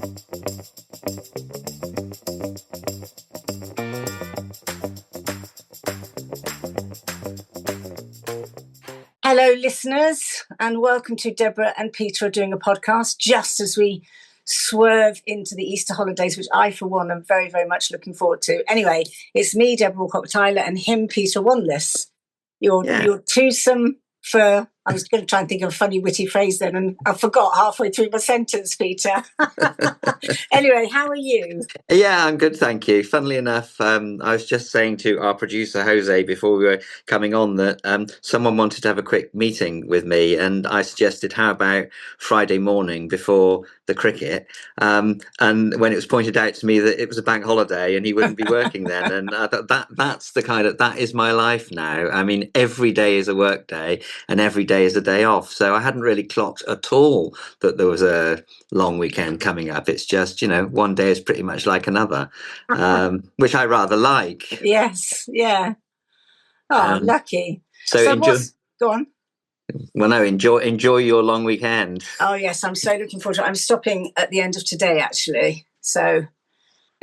Hello, listeners, and welcome to Debra and Peter are doing a podcast just as we swerve into the Easter holidays, which I, for one, am very, very much looking forward to. Anyway, it's me, Deborah Walcott-Tyler, and him, Peter Wanless. Your twosome for... I was going to try and think of a funny, witty phrase then, and I forgot halfway through my sentence, Peter. Anyway, how are you? Yeah, I'm good, thank you. Funnily enough, I was just saying to our producer, Jose, before we were coming on that someone wanted to have a quick meeting with me, and I suggested, how about Friday morning before the cricket? And when it was pointed out to me that it was a bank holiday and he wouldn't be working then, and that is my life now. I mean, every day is a work day and every day is a day off. So I hadn't really clocked at all that there was a long weekend coming up. It's just, one day is pretty much like another, which I rather like. Yes, yeah. Oh, lucky. So go on. Well, no, enjoy your long weekend. Oh, yes, I'm so looking forward to it. I'm stopping at the end of today, actually. So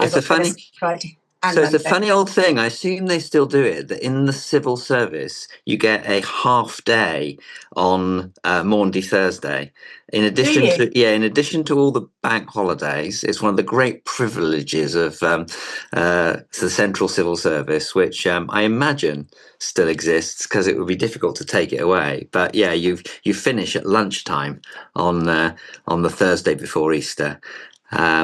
it's a funny old thing. I assume they still do it, that in the civil service you get a half day on Maundy Thursday. In addition to all the bank holidays, it's one of the great privileges of the Central Civil Service, which I imagine still exists because it would be difficult to take it away. But yeah, you finish at lunchtime on the Thursday before Easter.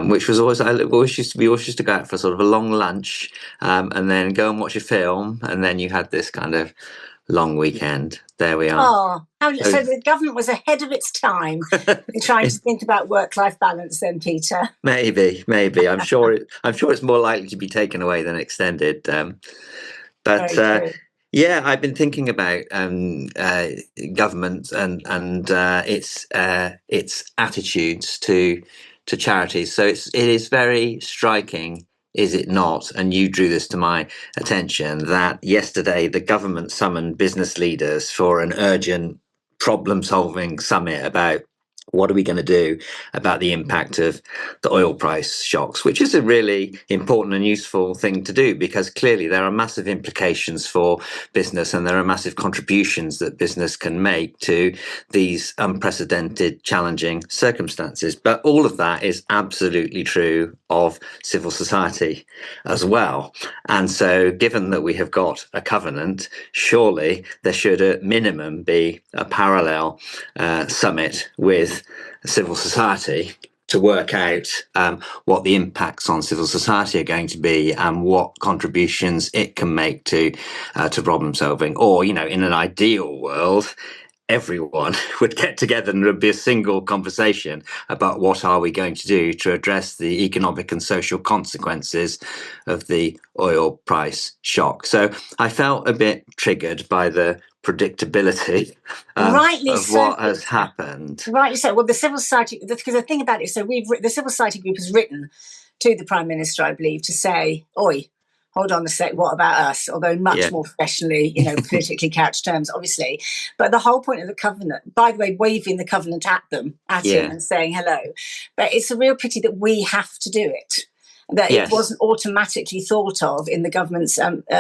Which was always, we always used to go out for sort of a long lunch, and then go and watch a film, and then you had this kind of long weekend. There we are. So the government was ahead of its time in trying to think about work-life balance then, Peter. Maybe. I'm sure it's more likely to be taken away than extended. Yeah, I've been thinking about government and its attitudes to charities. So it is very striking, is it not? And you drew this to my attention, that yesterday the government summoned business leaders for an urgent problem-solving summit about what are we going to do about the impact of the oil price shocks, which is a really important and useful thing to do, because clearly there are massive implications for business and there are massive contributions that business can make to these unprecedented, challenging circumstances. But all of that is absolutely true of civil society as well. And so given that we have got a covenant, surely there should at minimum be a parallel summit with civil society to work out what the impacts on civil society are going to be and what contributions it can make to problem solving. Or, in an ideal world, everyone would get together and there'd be a single conversation about what are we going to do to address the economic and social consequences of the oil price shock. So I felt a bit triggered by the predictability of what has happened. Rightly so. Well, the civil society, because the thing about it, so the civil society group has written to the Prime Minister, I believe, to say, oi, hold on a sec, what about us? Although much more professionally, politically couched terms, obviously. But the whole point of the covenant, by the way, waving the covenant at him and saying hello. But it's a real pity that we have to do it. That it wasn't automatically thought of in the government's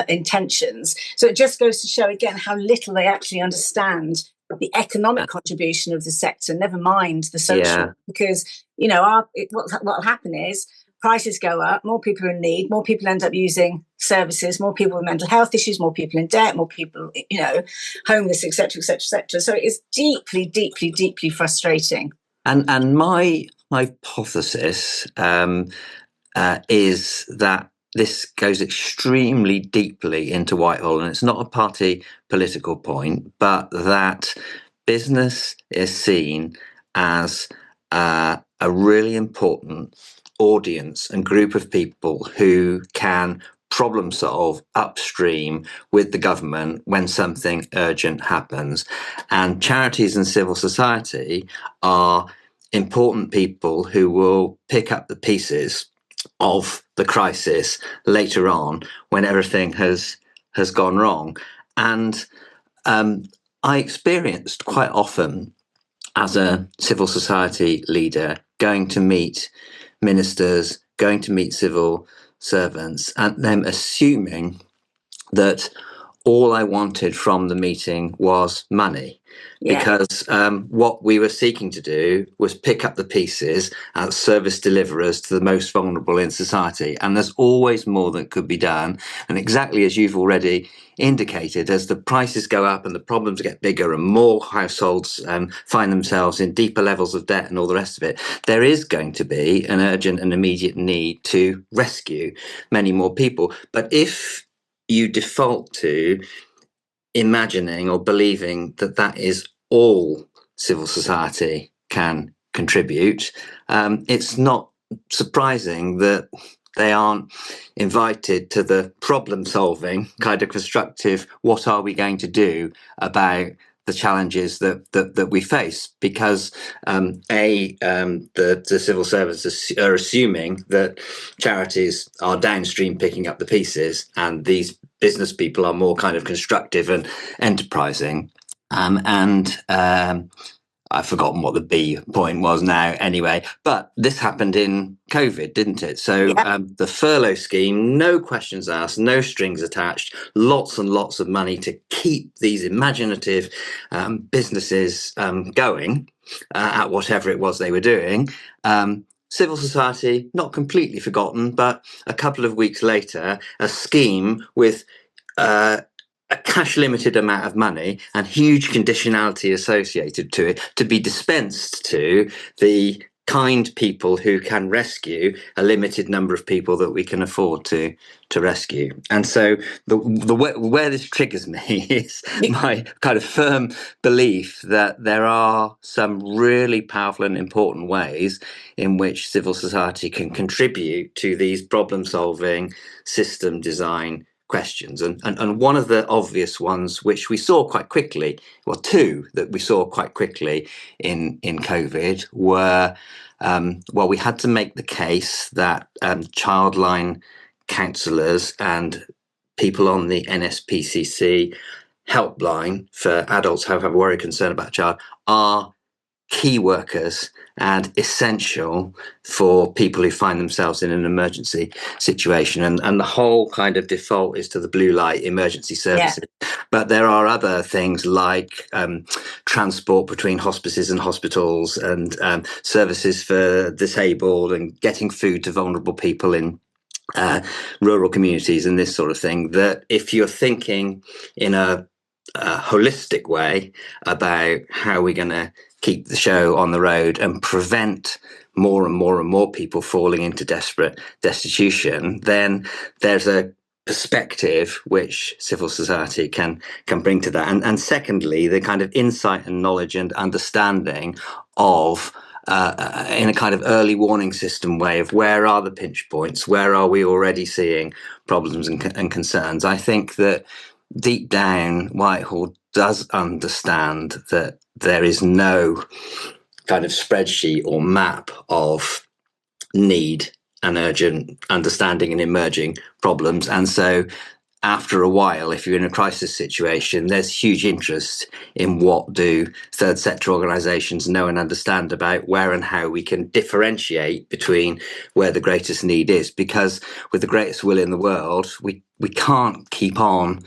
intentions. So it just goes to show again how little they actually understand the economic contribution of the sector, never mind the social. Because, what will happen is prices go up, more people are in need, more people end up using services, more people with mental health issues, more people in debt, more people, homeless, etc., etc., etc. So it is deeply, deeply, deeply frustrating. And my hypothesis is that this goes extremely deeply into Whitehall, and it's not a party political point, but that business is seen as a really important audience and group of people who can problem solve upstream with the government when something urgent happens. And charities and civil society are important people who will pick up the pieces of the crisis later on when everything has gone wrong. And I experienced quite often as a civil society leader going to meet ministers, going to meet civil servants, and them assuming that all I wanted from the meeting was money. Yeah. Because what we were seeking to do was pick up the pieces as service deliverers to the most vulnerable in society. And there's always more that could be done. And exactly as you've already indicated, as the prices go up and the problems get bigger and more households find themselves in deeper levels of debt and all the rest of it, there is going to be an urgent and immediate need to rescue many more people. But if you default to imagining or believing that that is all civil society can contribute, it's not surprising that they aren't invited to the problem solving kind of constructive, what are we going to do about the challenges that we face, because the civil servants are assuming that charities are downstream picking up the pieces, and these business people are more kind of constructive and enterprising. I've forgotten what the B point was now anyway, but this happened in COVID, didn't it? So the furlough scheme, no questions asked, no strings attached, lots and lots of money to keep these imaginative businesses going at whatever it was they were doing. Civil society, not completely forgotten, but a couple of weeks later, a scheme with a cash limited amount of money and huge conditionality associated to it to be dispensed to the kind people who can rescue a limited number of people that we can afford to rescue. And so the where this triggers me is my kind of firm belief that there are some really powerful and important ways in which civil society can contribute to these problem solving, system design questions. And one of the obvious ones, which we saw quite quickly, well, two that we saw quite quickly in COVID were, well, we had to make the case that childline counsellors and people on the NSPCC helpline for adults who have a worry, concern about a child are key workers and essential for people who find themselves in an emergency situation. And the whole kind of default is to the blue light emergency services. Yeah. But there are other things like transport between hospices and hospitals, and services for disabled, and getting food to vulnerable people in rural communities and this sort of thing, that if you're thinking in a holistic way about how we're going to keep the show on the road and prevent more and more and more people falling into desperate destitution, then there's a perspective which civil society can bring to that. And secondly, the kind of insight and knowledge and understanding of in a kind of early warning system way of where are the pinch points, where are we already seeing problems and concerns. I think that deep down, Whitehall does understand that there is no kind of spreadsheet or map of need and urgent understanding and emerging problems. And so after a while, if you're in a crisis situation, there's huge interest in what do third sector organisations know and understand about where and how we can differentiate between where the greatest need is. Because with the greatest will in the world, we can't keep on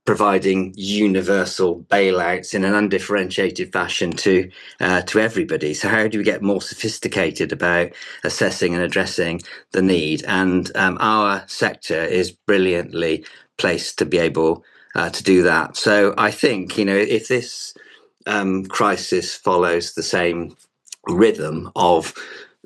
providing universal bailouts in an undifferentiated fashion to everybody. So how do we get more sophisticated about assessing and addressing the need? And our sector is brilliantly placed to be able to do that. So I think, if this crisis follows the same rhythm of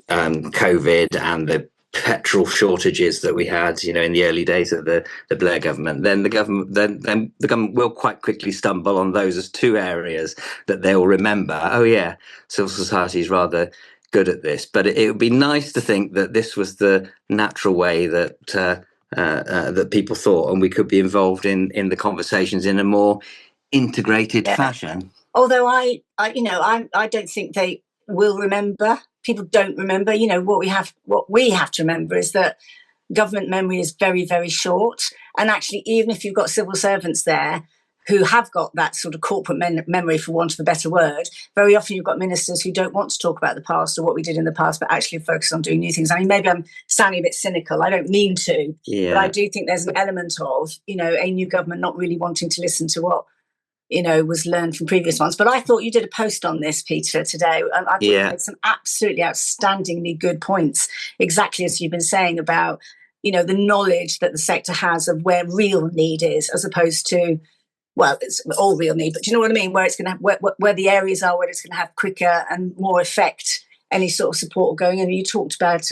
COVID and the petrol shortages that we had, in the early days of the Blair government, then the government will quite quickly stumble on those as two areas that they'll remember. Oh yeah, civil society is rather good at this. But it would be nice to think that this was the natural way that that people thought, and we could be involved in the conversations in a more integrated fashion. Although I don't think they will remember. People don't remember. What we have to remember is that government memory is very, very short. And actually, even if you've got civil servants there who have got that sort of corporate memory, for want of a better word. Very often you've got ministers who don't want to talk about the past or what we did in the past, but actually focus on doing new things. I mean, maybe I'm sounding a bit cynical. I don't mean to, but I do think there's an element of, a new government not really wanting to listen to what, was learned from previous ones. But I thought you did a post on this, Peter, today. I thought you made some absolutely outstandingly good points, exactly as you've been saying about, the knowledge that the sector has of where real need is, as opposed to, well, it's all real need, but do you know what I mean? Where it's going to have, where the areas are, where it's going to have quicker and more effect, any sort of support going in. You talked about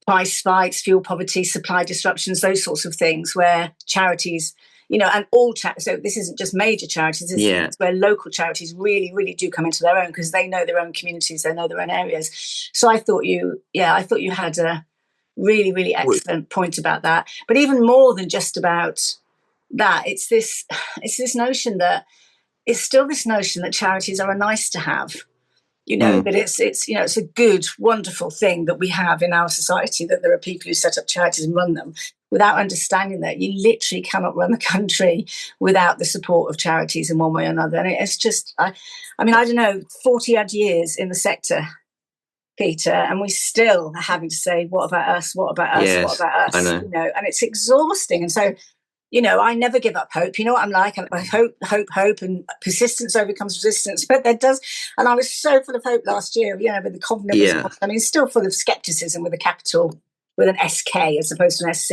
price spikes, fuel poverty, supply disruptions, those sorts of things, where charities, and all so this isn't just major charities, this is where local charities really, really do come into their own, because they know their own communities, they know their own areas. So I thought you had a really, really excellent point about that. But even more than just about that, it's this notion that charities are a nice to have, that it's a good, wonderful thing that we have in our society, that there are people who set up charities and run them, without understanding that you literally cannot run the country without the support of charities in one way or another. And it's just, I don't know, 40 odd years in the sector, Peter, and we still are having to say, what about us? What about us? Yes, what about us? I know. And it's exhausting. And so, I never give up hope. You know what I'm like? I hope, and persistence overcomes resistance. But there does, and I was so full of hope last year, with the confidence. Still full of skepticism with a capital, with an SK as opposed to an SC,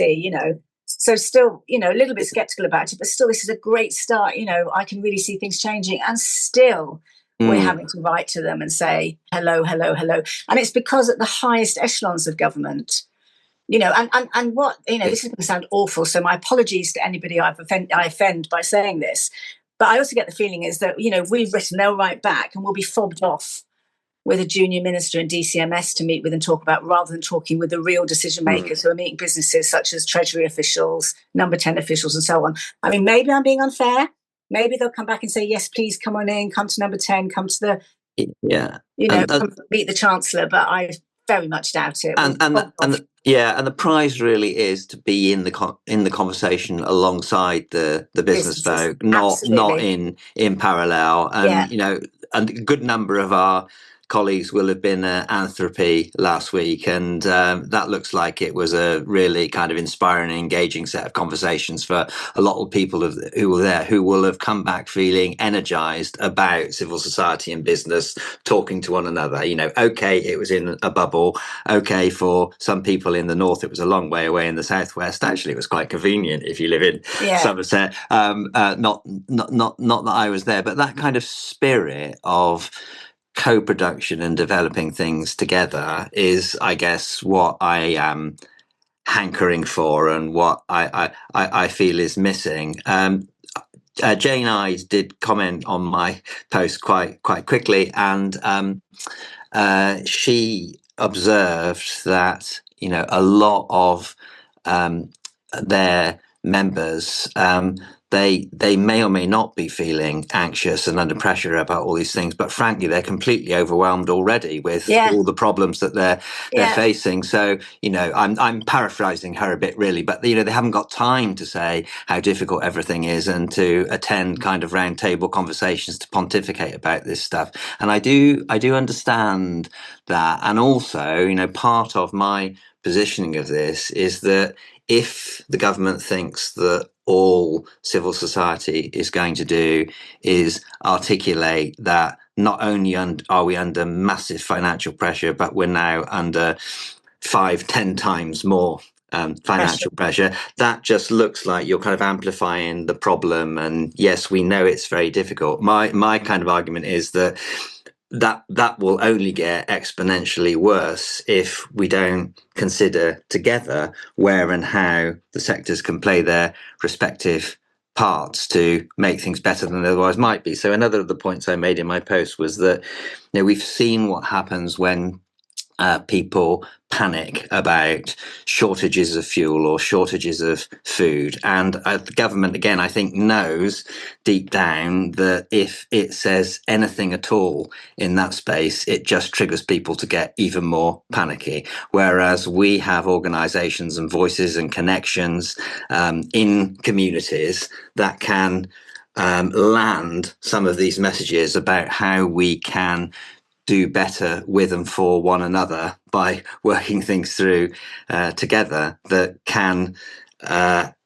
So still, a little bit skeptical about it, but still, this is a great start. I can really see things changing, and still, we're having to write to them and say, hello, hello, hello. And it's because at the highest echelons of government, and what, this is going to sound awful, so my apologies to anybody I offend by saying this, but I also get the feeling is that, we've written, they'll write back, and we'll be fobbed off with a junior minister in DCMS to meet with and talk about, rather than talking with the real decision makers who are meeting businesses such as Treasury officials, number 10 officials, and so on. I mean, maybe I'm being unfair. Maybe they'll come back and say, yes, please come on in, come to number 10, come to the, come meet the Chancellor, but I very much doubt it. And the prize really is to be in the conversation alongside the business folk, not in parallel. And and a good number of our colleagues will have been at Anthropy last week, and that looks like it was a really kind of inspiring and engaging set of conversations for a lot of people who were there, who will have come back feeling energized about civil society and business talking to one another. Okay, it was in a bubble. Okay, for some people in the north, it was a long way away. In the southwest, actually, it was quite convenient if you live in Somerset. Not that I was there, but that kind of spirit of co-production and developing things together is, I guess, what I am hankering for, and what I feel is missing. Jane Ives did comment on my post quite quickly, and she observed that a lot of their members, they may or may not be feeling anxious and under pressure about all these things, but frankly, they're completely overwhelmed already with all the problems that they're facing. So, I'm paraphrasing her a bit, really, but they haven't got time to say how difficult everything is and to attend kind of round table conversations to pontificate about this stuff. And I do understand that. And also, part of my positioning of this is that if the government thinks that all civil society is going to do is articulate that not only are we under massive financial pressure, but we're now under 5-10 times more financial pressure, that just looks like you're kind of amplifying the problem. And yes, we know it's very difficult. My kind of argument is that will only get exponentially worse if we don't consider together where and how the sectors can play their respective parts to make things better than they otherwise might be. So another of the points I made in my post was that we've seen what happens when people panic about shortages of fuel or shortages of food. And the government, again, I think knows deep down that if it says anything at all in that space, it just triggers people to get even more panicky. Whereas we have organisations and voices and connections in communities that can land some of these messages about how we can do better with and for one another by working things through together, that can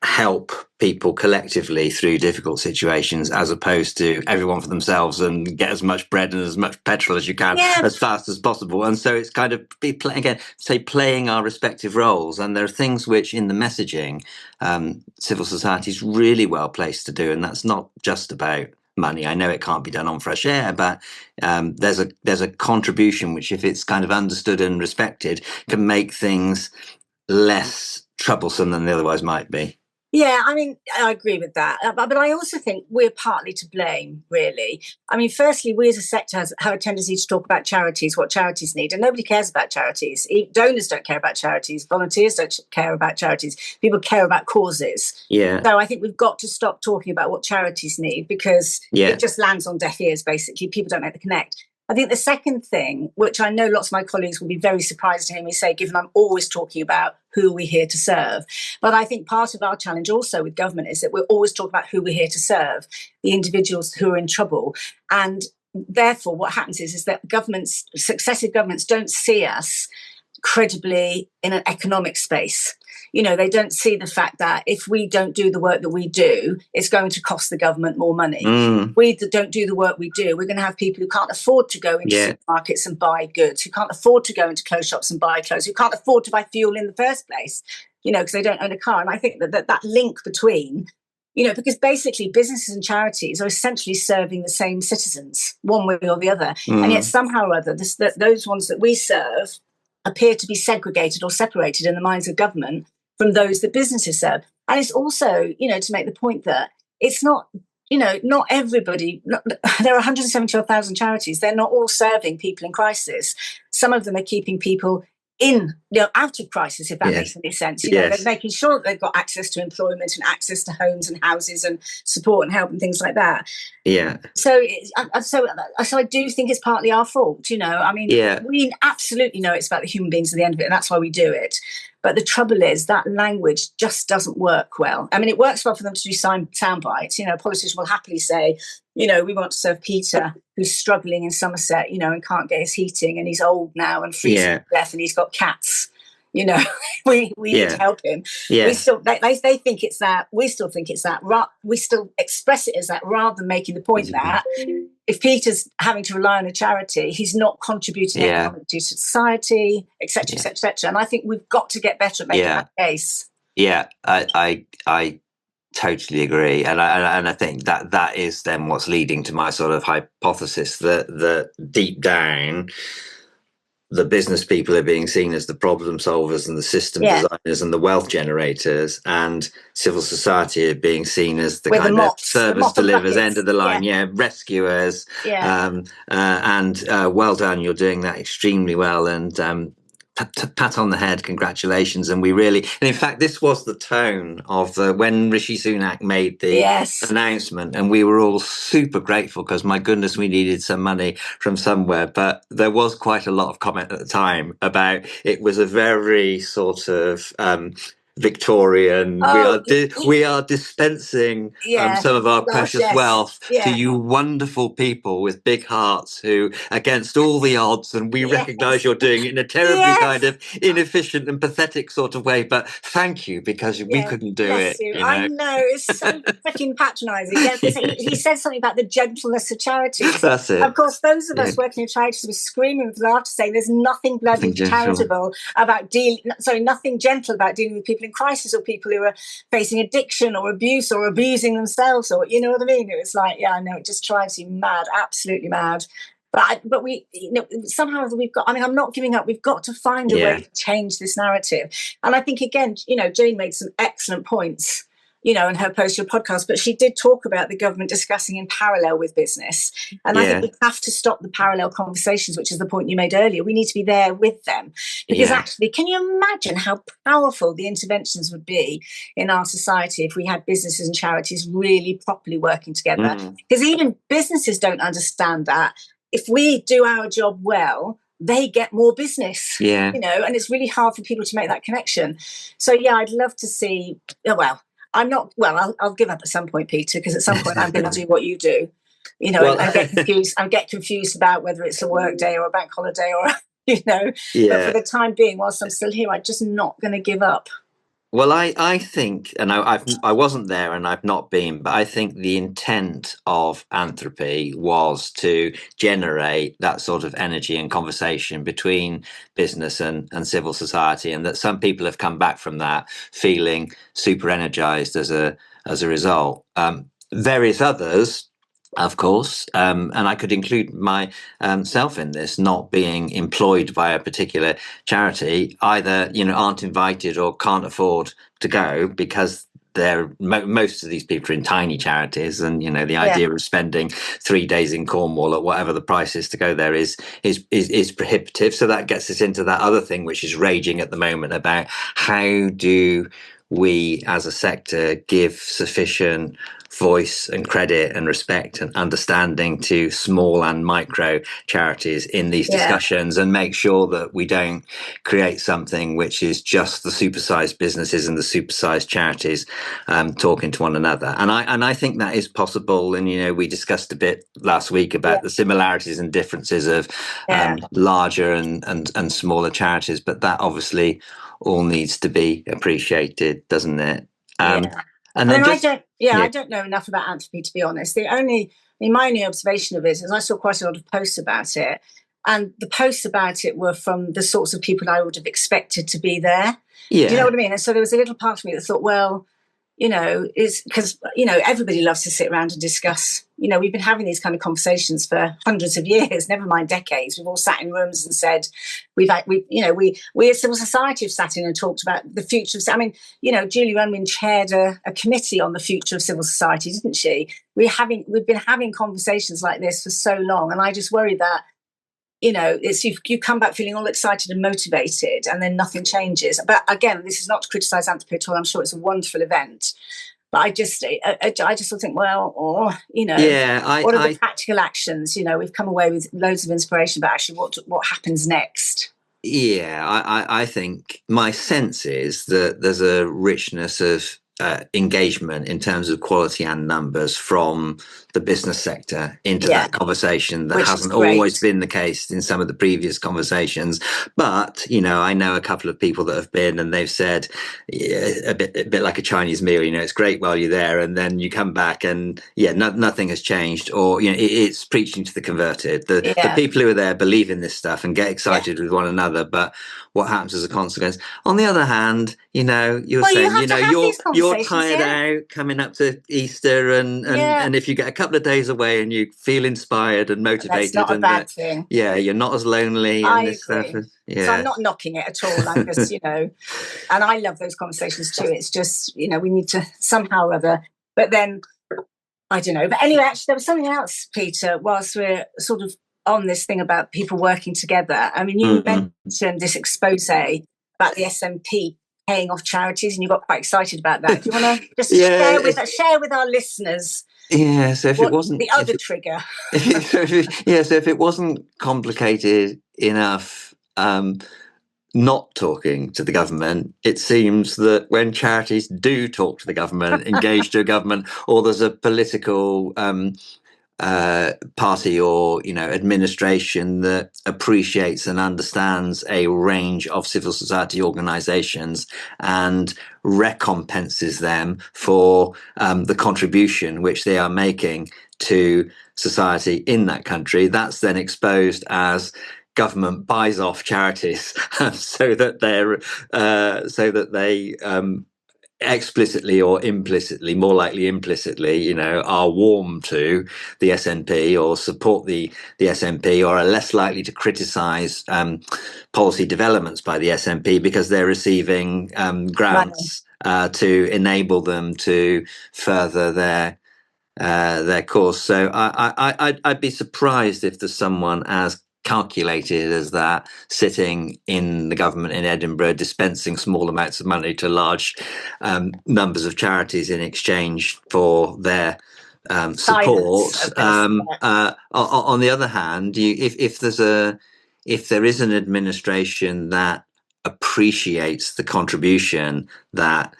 help people collectively through difficult situations, as opposed to everyone for themselves and get as much bread and as much petrol as you can as fast as possible. And so it's kind of playing our respective roles. And there are things which in the messaging civil society is really well placed to do, and that's not just about money. I know it can't be done on fresh air, but there's a contribution which, if it's kind of understood and respected, can make things less troublesome than they otherwise might be. Yeah, I mean, I agree with that. But I also think we're partly to blame, really. I mean, firstly, we as a sector have a tendency to talk about charities, what charities need, and nobody cares about charities. Donors don't care about charities. Volunteers don't care about charities. People care about causes. Yeah. So I think we've got to stop talking about what charities need, because it just lands on deaf ears, basically. People don't make the connect. I think the second thing, which I know lots of my colleagues will be very surprised to hear me say, given I'm always talking about who we're here to serve. But I think part of our challenge also with government is that we're always talking about who we're here to serve, the individuals who are in trouble. And therefore, what happens is that successive governments don't see us credibly in an economic space. You know, they don't see the fact that if we don't do the work that we do, it's going to cost the government more money. We don't do the work we do, we're going to have people who can't afford to go into supermarkets and buy goods, who can't afford to go into clothes shops and buy clothes, who can't afford to buy fuel in the first place, you know, because they don't own a car. And I think that link between, you know, because basically businesses and charities are essentially serving the same citizens, one way or the other. And yet somehow or other, those ones that we serve appear to be segregated or separated in the minds of government from those that businesses serve. And it's also, you know, to make the point that it's not, you know, not everybody, there are 170,000 charities. They're not all serving people in crisis. Some of them are keeping people in, you know, out of crisis, if that makes any sense. You know, they're making sure that they've got access to employment and access to homes and houses and support and help and things like that. Yeah. So I do think it's partly our fault, you know. I mean, we absolutely know it's about the human beings at the end of it, and that's why we do it. But the trouble is that language just doesn't work well. I mean, it works well for them to do sound bites. You know, politicians will happily say, you know, we want to serve Peter, who's struggling in Somerset, you know, and can't get his heating, and he's old now and freezing to death, and he's got cats. You know, we need to help him. We still, they think it's that. We still think it's that. We still express it as that, rather than making the point that if Peter's having to rely on a charity, he's not contributing economically to society, etc., etc., etc. And I think we've got to get better at making that case. Yeah, I totally agree, and I think that is then what's leading to my sort of hypothesis that deep down, the business people are being seen as the problem solvers and the system designers and the wealth generators, and civil society are being seen as the kind of service delivers, end of the line, rescuers. And well done, you're doing that extremely well, and pat on the head, congratulations. And we really, and in fact, this was the tone of when Rishi Sunak made the announcement, and we were all super grateful because, my goodness, we needed some money from somewhere. But there was quite a lot of comment at the time about it was a very sort of Victorian. We are dispensing some of our precious wealth to you wonderful people with big hearts who, against all the odds, and we recognise you're doing it in a terribly kind of inefficient and pathetic sort of way, but thank you, because we couldn't do it. You know? I know, it's so freaking patronising. He said something about the gentleness of charities. That's it. Of course, those of us working in charities were screaming with laughter, saying there's nothing bloody charitable about nothing gentle about dealing with people in crisis, or people who are facing addiction or abuse or abusing themselves, or, you know what I mean? It was like, I know, it just drives you mad, absolutely mad. But we, you know, somehow we've got, I mean, I'm not giving up. We've got to find a way to change this narrative. And I think, again, you know, Jane made some excellent points and her post your podcast, but she did talk about the government discussing in parallel with business. And I think we have to stop the parallel conversations, which is the point you made earlier. We need to be there with them, because actually, can you imagine how powerful the interventions would be in our society if we had businesses and charities really properly working together? Because even businesses don't understand that. If we do our job well, they get more business, and it's really hard for people to make that connection. So, I'd love to see, I'll give up at some point, Peter, because at some point I'm going to do what you do, and get confused about whether it's a work day or a bank holiday or, but for the time being, whilst I'm still here, I'm just not going to give up. Well, I think, and I wasn't there and I've not been, but I think the intent of Anthropy was to generate that sort of energy and conversation between business and civil society, and that some people have come back from that feeling super energized as a result. Various others, of course, and I could include myself in this, not being employed by a particular charity, either aren't invited or can't afford to go because most of these people are in tiny charities, and the idea of spending 3 days in Cornwall at whatever the price is to go there is prohibitive. So that gets us into that other thing which is raging at the moment about how do we as a sector give sufficient voice and credit and respect and understanding to small and micro charities in these discussions, and make sure that we don't create something which is just the supersized businesses and the supersized charities talking to one another. And I think that is possible. And we discussed a bit last week about the similarities and differences of larger and smaller charities, but that obviously all needs to be appreciated, doesn't it? And then I don't know enough about Anthropy, to be honest. My only observation of it is I saw quite a lot of posts about it, and the posts about it were from the sorts of people I would have expected to be there. Do you know what I mean? And so there was a little part of me that thought, well, is because, everybody loves to sit around and discuss. We've been having these kind of conversations for hundreds of years, never mind decades. We've all sat in rooms and said, we as civil society have sat in and talked about the future of, Julie Runwin chaired a committee on the future of civil society, didn't she? We've been having conversations like this for so long. And I just worry that, it's you come back feeling all excited and motivated, and then nothing changes. But again, this is not to criticise Anthropy at all. I'm sure it's a wonderful event. But I just think, well, what are the practical actions? We've come away with loads of inspiration, but actually, what happens next? Yeah, I think my sense is that there's a richness of engagement in terms of quality and numbers from the business sector into that conversation that hasn't always been the case in some of the previous conversations. But I know a couple of people that have been, and they've said a bit like a Chinese meal. It's great while you're there, and then you come back and nothing has changed, or it's preaching to the converted. The people who are there believe in this stuff and get excited with one another, but what happens as a consequence? On the other hand, you're saying you're tired out coming up to Easter, and if you get a couple of days away and you feel inspired and motivated, that's not a bad thing. You're not as lonely. I agree. So I'm not knocking it at all. I'm just, and I love those conversations too. It's just, we need to somehow or other. But then I don't know. But anyway, actually, there was something else, Peter, whilst we're sort of on this thing about people working together. I mean, you mentioned this expose about the SNP paying off charities, and you got quite excited about that. Do you want to just share with our listeners? Yeah. So if it wasn't the other trigger, so if it wasn't complicated enough, not talking to the government, it seems that when charities do talk to the government, engage to a government, or there's a political party or administration that appreciates and understands a range of civil society organizations and recompenses them for the contribution which they are making to society in that country, that's then exposed as government buys off charities so that they explicitly or implicitly, more likely implicitly, are warm to the SNP or support the SNP, or are less likely to criticise policy developments by the SNP because they're receiving grants to enable them to further their course. So I'd be surprised if there's someone as calculated as that sitting in the government in Edinburgh dispensing small amounts of money to large numbers of charities in exchange for their support. On the other hand, if there is an administration that appreciates the contribution that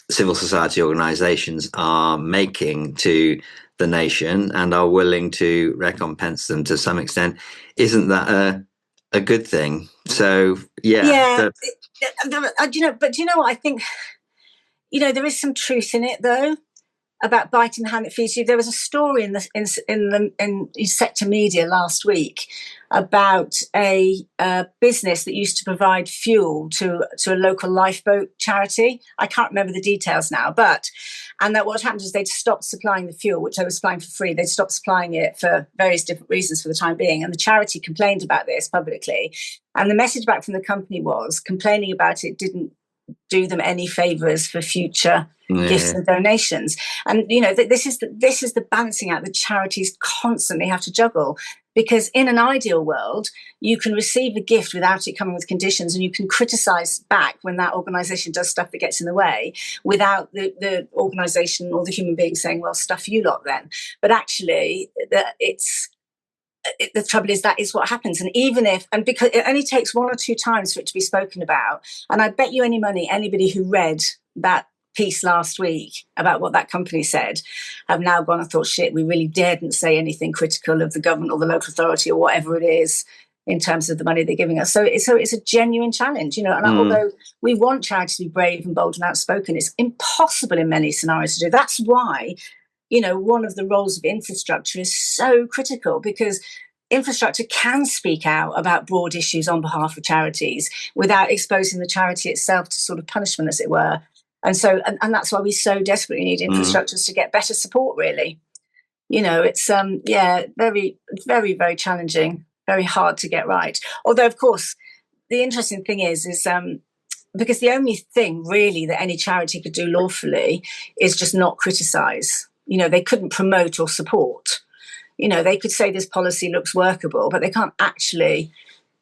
civil society organizations are making to the nation and are willing to recompense them to some extent, isn't that a good thing? So do you know what I think? There is some truth in it, though, about biting the hand that feeds you. There was a story in the sector media last week about a business that used to provide fuel to a local lifeboat charity. I can't remember the details now, and that what happened is they'd stopped supplying the fuel, which they were supplying for free. They'd stopped supplying it for various different reasons for the time being, and the charity complained about this publicly. And the message back from the company was complaining about it didn't do them any favors for future gifts and donations. And this is the balancing act that charities constantly have to juggle, because in an ideal world you can receive a gift without it coming with conditions, and you can criticize back when that organization does stuff that gets in the way without the organization or the human being saying, well, stuff you lot then. But actually the trouble is that is what happens. And because it only takes one or two times for it to be spoken about, and I bet you any money anybody who read that piece last week about what that company said have now gone and thought, shit, we really daren't say anything critical of the government or the local authority or whatever it is in terms of the money they're giving us. So it's a genuine challenge, and although we want charities to be brave and bold and outspoken, it's impossible in many scenarios to do. That's why one of the roles of infrastructure is so critical, because infrastructure can speak out about broad issues on behalf of charities without exposing the charity itself to sort of punishment, as it were. And so, and that's why we so desperately need infrastructures to get better support, really. It's, very, very, very challenging, very hard to get right. Although, of course, the interesting thing is because the only thing really that any charity could do lawfully is just not criticise. They couldn't promote or support. They could say this policy looks workable, but they can't actually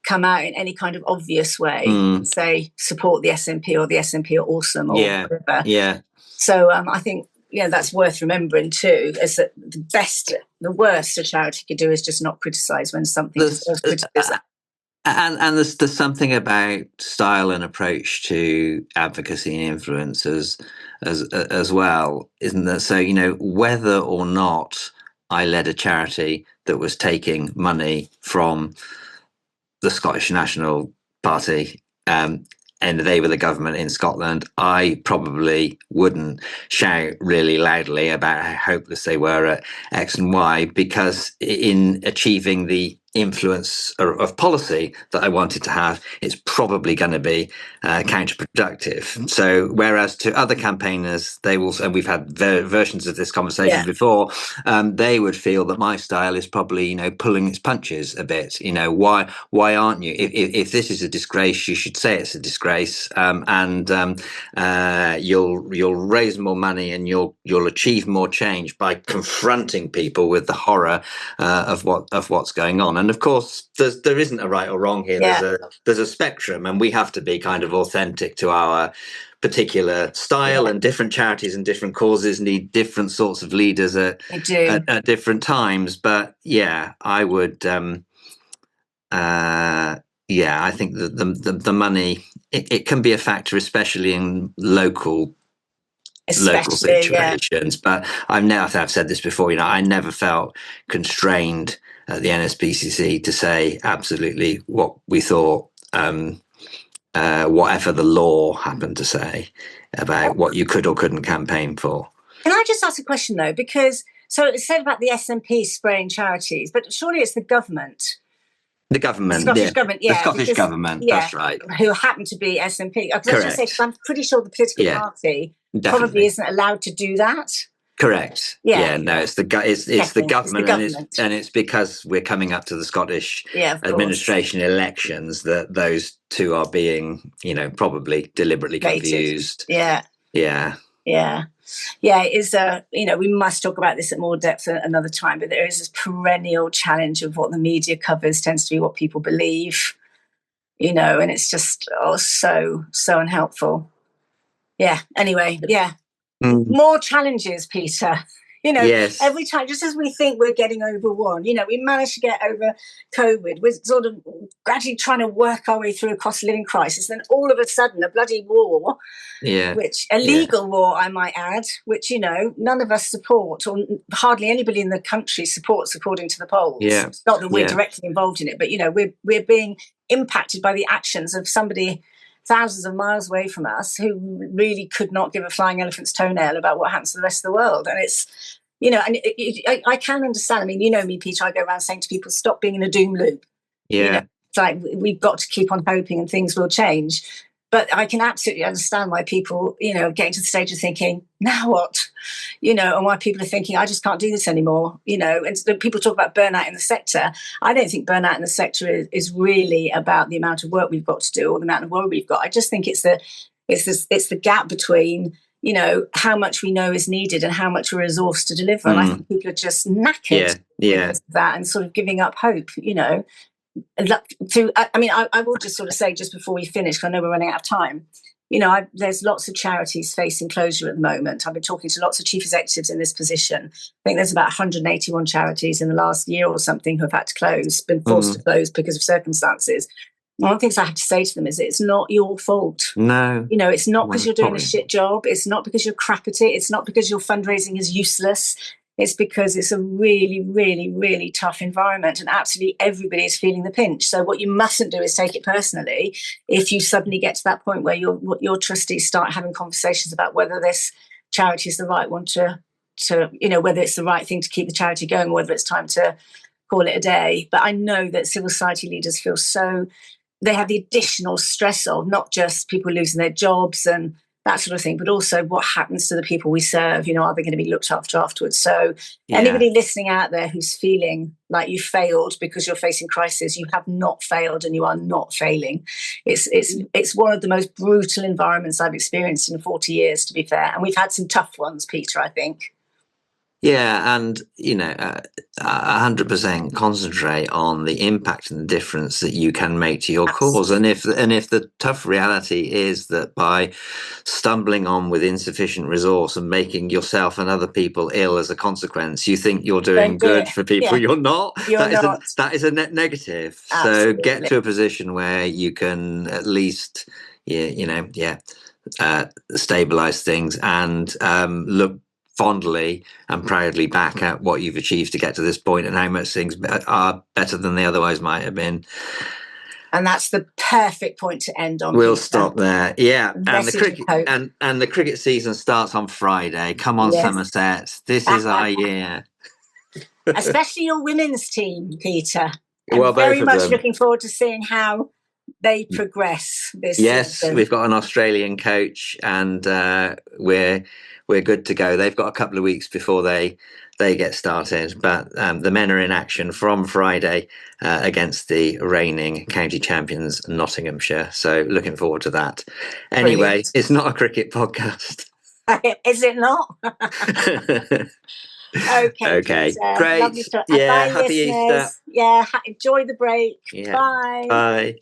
come out in any kind of obvious way and say support the SNP or the SNP are awesome or whatever. Yeah. So I think that's worth remembering too, is that the worst a charity could do is just not criticise when something deserves criticism. And there's something about style and approach to advocacy and influence as well, isn't there? So whether or not I led a charity that was taking money from the Scottish National Party, and they were the government in Scotland, I probably wouldn't shout really loudly about how hopeless they were at X and Y, because in achieving the influence of policy that I wanted to have, it's probably going to be counterproductive. So whereas to other campaigners, they will, and we've had versions of this conversation before, they would feel that my style is probably pulling its punches a bit. Why aren't you, if this is a disgrace, you should say it's a disgrace, and you'll raise more money and you'll achieve more change by confronting people with the horror of what's going on. And of course, there isn't a right or wrong here. There's a spectrum, and we have to be kind of authentic to our particular style. And different charities and different causes need different sorts of leaders at different times. But I would. I think that the money it can be a factor, especially in local situations. But I've said this before. I never felt constrained at the NSPCC to say absolutely what we thought, whatever the law happened to say about what you could or couldn't campaign for. Can I just ask a question though? Because so it's said about the SNP spraying charities, but surely it's the government The government, Scottish government, yeah, the Scottish government. That's right. Who happen to be SNP. I was just say, I'm pretty sure the political party probably isn't allowed to do that. Correct. Yeah. No, it's the government, and it's because we're coming up to the Scottish administration elections that those two are being, probably deliberately confused. Yeah. It is we must talk about this at more depth another time, but there is this perennial challenge of what the media covers tends to be what people believe, and it's just so unhelpful. Anyway, more challenges, Peter. Every time, just as we think we're getting over one, we managed to get over COVID. We're sort of gradually trying to work our way through a cost of living crisis. Then all of a sudden, a bloody war, legal war, I might add, which, none of us support, or hardly anybody in the country supports, according to the polls. Yeah. It's not that we're directly involved in it, but, we're being impacted by the actions of somebody thousands of miles away from us who really could not give a flying elephant's toenail about what happens to the rest of the world. And it's, I can understand. I mean, me, Peter, I go around saying to people, stop being in a doom loop. Yeah. It's like we've got to keep on hoping and things will change. But I can absolutely understand why people, getting to the stage of thinking, now what? And why people are thinking, I just can't do this anymore. And so people talk about burnout in the sector. I don't think burnout in the sector is really about the amount of work we've got to do or the amount of worry we've got. I just think it's the gap between, how much we know is needed and how much we're resourced to deliver. And I think people are just knackered because of that and sort of giving up hope, I will just sort of say just before we finish, because I know we're running out of time, there's lots of charities facing closure at the moment. I've been talking to lots of chief executives in this position. I think there's about 181 charities in the last year or something who have had to close, been forced to close because of circumstances. One of the things I have to say to them is it's not your fault. No. It's not because you're doing a shit job. It's not because you're crap at it. It's not because your fundraising is useless. It's because it's a really, really, really tough environment and absolutely everybody is feeling the pinch. So what you mustn't do is take it personally if you suddenly get to that point where your trustees start having conversations about whether this charity is the right one to whether it's the right thing to keep the charity going, whether it's time to call it a day. But I know that civil society leaders feel they have the additional stress of not just people losing their jobs and that sort of thing, but also what happens to the people we serve. Are they going to be looked after afterwards? So anybody listening out there who's feeling like you failed because you're facing crisis, you have not failed and you are not failing. It's one of the most brutal environments I've experienced in 40 years, to be fair. And we've had some tough ones, Peter, I think. Yeah, and 100% concentrate on the impact and the difference that you can make to your cause. And if the tough reality is that by stumbling on with insufficient resource and making yourself and other people ill as a consequence, you think you're doing good for people, you're not. That is a net negative. Absolutely. So get to a position where you can at least, stabilize things and look fondly and proudly back at what you've achieved to get to this point and how much things are better than they otherwise might have been. And that's the perfect point to end on. We'll stop there. Yeah. And the cricket season starts on Friday. Come on, Somerset. This is our year. Especially your women's team, Peter. I'm very much looking forward to seeing how they progress this season. We've got an Australian coach and we're good to go. They've got a couple of weeks before they get started, but the men are in action from Friday against the reigning county champions Nottinghamshire. So looking forward to that. Anyway, brilliant. It's not a cricket podcast. Is it not? Okay. Great. Lovely stuff. Yeah. Bye, Happy listeners. Easter. Yeah. Enjoy the break. Yeah. Bye. Bye.